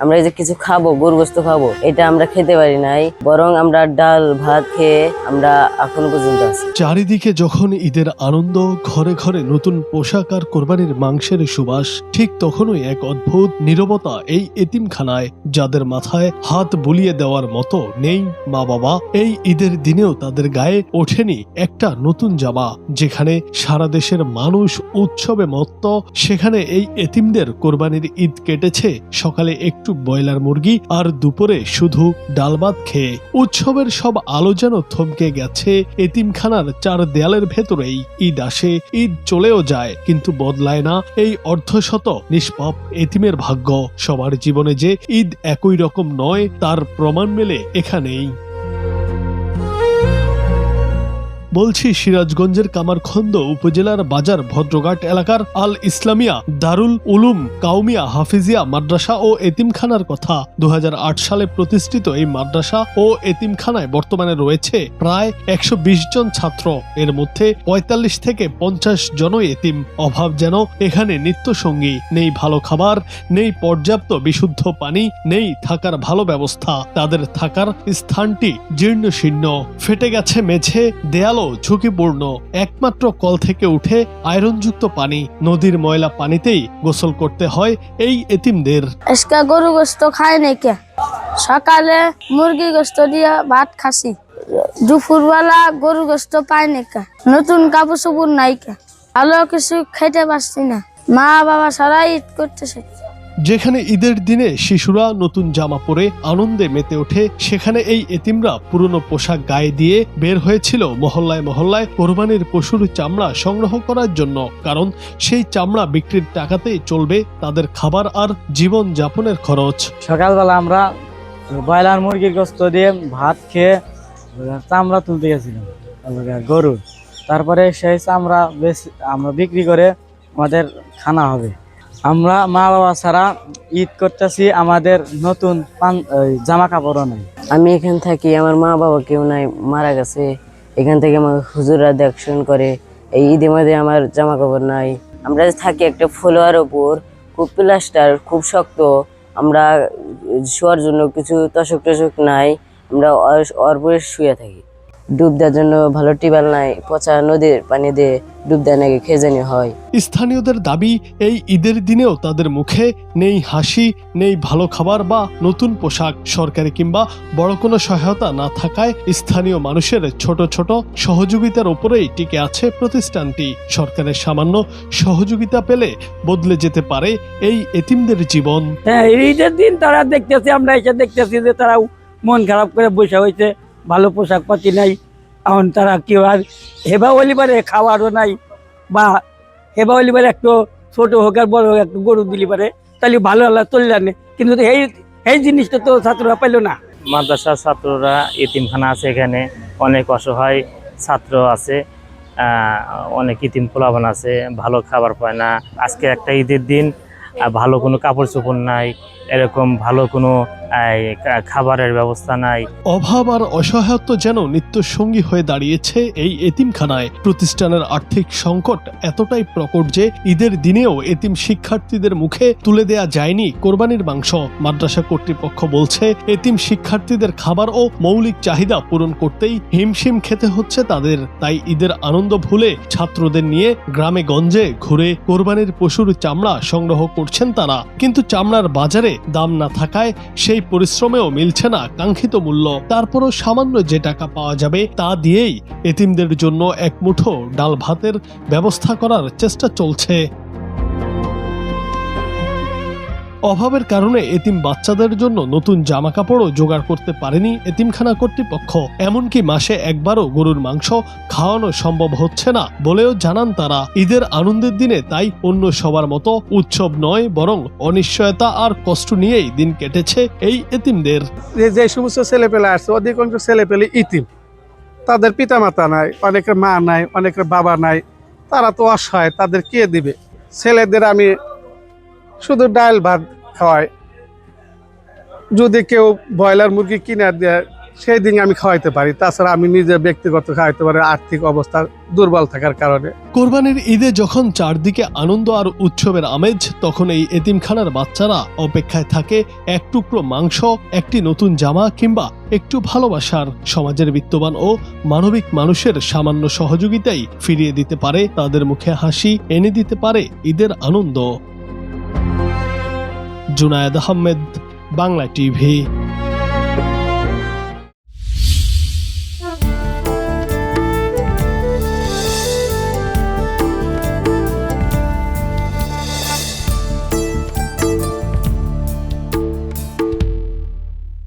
আমরা এই যে কিছু খাবো, গরু গোশত খাবো, এটা আমরা খেতে পারি নাই, বরং আমরা ডাল ভাত খেয়ে আমরা এখন পর্যন্ত আছি। চারিদিকে যখন ঈদের আনন্দ, ঘরে ঘরে নতুন পোশাক আর কোরবানির মাংসের সুবাস, ঠিক তখনই এক অদ্ভুত নীরবতা এই এতিমখানায়, যাদের মাথায় হাত বুলিয়ে দেওয়ার মতো নেই মা বাবা। এই ঈদের দিনেও তাদের গায়ে ওঠেনি একটা নতুন জামা। যেখানে সারা দেশের মানুষ উৎসবে মত্ত, সেখানে এই এতিমদের কোরবানির ঈদ কেটেছে সকালে একটু ব্রয়লার মুরগি আর দুপুরে শুধু ডাল ভাত খেয়ে। উৎসবের সব আলো যেন থমকে গেছে এতিমখানার চার দেয়ালের ভেতরেই। ঈদ আসে, ঈদ চলেও যায়, কিন্তু বদলায় না এই অর্ধশত নিষ্পাপ এতিমের ভাগ্য। সবার জীবনে যে ঈদ একই রকম নয় তার প্রমাণ মেলে এখানেই। বলছি সিরাজগঞ্জের কামারখন্দ উপজেলার বাজার ভদ্রঘাট এলাকার আল ইসলামিয়া দারুল উলুম কাউমিয়া হাফিজিয়া মাদ্রাসা ও এতিমখানার কথা। 2008 সালে প্রতিষ্ঠিত এই মাদ্রাসা ও এতিমখানায় বর্তমানে রয়েছে প্রায় 120 জন ছাত্র। এর মধ্যে 45 থেকে 50 জনই এতিম। অভাব যেন এখানে নিত্য সঙ্গী। নেই ভালো খাবার, নেই পর্যাপ্ত বিশুদ্ধ পানি, নেই থাকার ভালো ব্যবস্থা। তাদের থাকার স্থানটি জীর্ণ শীর্ণ, ফেটে গেছে মেঝে, দেয়াল ঝুঁকিপূর্ণ। একমাত্র কল থেকে উঠে আয়রনযুক্ত পানি, নদীর ময়লা পানিতেই গোসল করতে হয় এই এতিমদের। আজকে গরু গোশত খায় নাকি, সকালে মুরগি গোশত দিয়ে ভাত খাসি, দুপুরবেলা গরু গোশত পায় নাকি, নতুন কাপড় চোপড় নাই কে, ভালো কিছু খেতে পারছি না, মা বাবা সবাই ঈদ করতেছে। যেখানে ঈদের দিনে শিশুরা নতুন জামা পরে আনন্দে মেতে ওঠে, সেখানে এই এতিমরা পুরনো পোশাক গায়ে দিয়ে বের হয়েছিল মহল্লায় মহল্লায় কোরবানির পশুর চামড়া সংগ্রহ করার জন্য। কারণ সেই চামড়া বিক্রির টাকাতেই চলবে তাদের খাবার আর জীবন যাপনের খরচ। সকালবেলা আমরা ব্রয়লার মুরগির গোশত দিয়ে ভাত খেয়ে চামড়া তুলতে গেছিলাম গরুর। তারপরে সেই চামড়া আমরা বিক্রি করে আমাদের খানা হবে। আমরা মা বাবা ছাড়া ঈদ করতেছি, আমাদের নতুন জামা কাপড়ও নাই। আমি এখান থাকি, আমার মা বাবা কেউ নাই, মারা গেছে। এখান থেকে আমার হুজুররা দেখশন করে। এই ঈদের মধ্যে আমার জামা কাপড় নাই। আমরা থাকি একটা ফ্লোয়ার ওপর, খুব প্লাস্টার, খুব শক্ত। আমরা শোয়ার জন্য কিছু তশক টশক নাই, আমরা অর্পরে শুয়ে থাকি। ডুব দেওয়ার জন্য ভালো টিউবওয়েল নাই, পচা নদীর পানি দিয়ে ডুব দেওয়া নাকি খেজানি হয়। স্থানীয়দের দাবি, এই ঈদের দিনেও তাদের মুখে নেই হাসি, নেই ভালো খাবার বা নতুন পোশাক। সরকারি কিংবা বড় কোনো সহায়তা না থাকায় স্থানীয় মানুষের ছোট ছোট সহযোগিতার উপরেই টিকে আছে প্রতিষ্ঠানটি। সরকারের সামান্য সহযোগিতা পেলে বদলে যেতে পারে এই এতিমদের জীবন। হ্যাঁ, ঈদের দিন তারা দেখতেছি, আমরা এসে দেখতেছি যে তারা মন খারাপ করে বসে হয়েছে, ভালো পোশাক পাতি নাই। এখন তারা কি আর হেবা অলিবারে খাওয়ারও নাই, বা হেবা অলিবারে একটু ছোট হোক আর বড় হোক একটু গরু দিলি পারে, তাহলে ভালো আল্লাহ চললেন। কিন্তু এই জিনিসটা তো ছাত্ররা পাইল না। মাদ্রাসার ছাত্ররা এতিমখানা আছে, এখানে অনেক অসহায় ছাত্র আছে, অনেক ইতিম পোলাপান আছে, ভালো খাবার পায় না। আজকে একটা ঈদের দিন, ভালো কোনো কাপড় চোপড় নাই, এরকম ভালো কোনো খাবারের ব্যবস্থা নাই। অভাব আর অসহায়ত্ব যেন নিত্য সঙ্গী হয়ে দাঁড়িয়েছে এই এতিমখানায়। প্রতিষ্ঠানের আর্থিক সংকট এতটাই প্রকট যে ঈদের দিনেও এতিম শিক্ষার্থীদের মুখে তুলে দেয়া যায়নি কোরবানির মাংস। মাদ্রাসা কর্তৃপক্ষ বলছে, এতিম শিক্ষার্থীদের খাবার ও মৌলিক চাহিদা পূরণ করতেই হিমশিম খেতে হচ্ছে তাদের। তাই ঈদের আনন্দ ভুলে ছাত্রদের নিয়ে গ্রামে গঞ্জে ঘুরে কোরবানির পশুর চামড়া সংগ্রহ করছেন তারা। কিন্তু চামড়ার বাজারে দাম না থাকায় সেই পরিশ্রমেও মিলছে না কাঙ্ক্ষিত মূল্য। তারপরও সামান্য যে টাকা পাওয়া যাবে তা দিয়েই এতিমদের জন্য এক মুঠো ডাল ভাতের ব্যবস্থা করার চেষ্টা চলছে। অভাবের কারণে এতিম বাচ্চাদের জন্য নতুন জামা কাপড়ও জোগাড় করতে পারেনি এতিমখানা কর্তৃপক্ষ। এমনকি মাসে একবারও গরুর মাংস খাওয়ানো সম্ভব হচ্ছে না বলেও জানান তারা। ঈদের আনন্দের দিনে তাই অন্য সবার মতো উৎসব নয়, বরং অনিশ্চয়তা আর কষ্ট নিয়েই দিন কেটেছে এই এতিমদের। যে সমস্ত ছেলেপেলে আসছে, অধিকাংশ ছেলেপেলে ইতিম, তাদের পিতামাতা নাই, অনেকের মা নাই, অনেকের বাবা নাই, তারা তো অসহায়, তাদের কে দিবে? ছেলেদের আমি শুধু ডাল ভাত খাওয়াই। যদি কেউ ব্রয়লার মুরগি কিনে দেয় সেই দিন আমি খাওয়াইতে পারি। তাছাড়া আমি নিজে ব্যক্তিগত খাওয়াইতে পারি আর্থিক অবস্থা দুর্বল থাকার কারণে। কোরবানির ঈদে যখন চারদিকে আনন্দ আর উৎসবের আমেজ, তখন এই এতিমখানার বাচ্চারা অপেক্ষায় থাকে এক টুকরো মাংস, একটি নতুন জামা কিংবা একটু ভালোবাসার। সমাজের বিত্তবান ও মানবিক মানুষের সামান্য সহযোগিতাই ফিরিয়ে দিতে পারে তাদের মুখে হাসি, এনে দিতে পারে ঈদের আনন্দ। জুনায়েদ আহমেদ, বাংলা টিভি।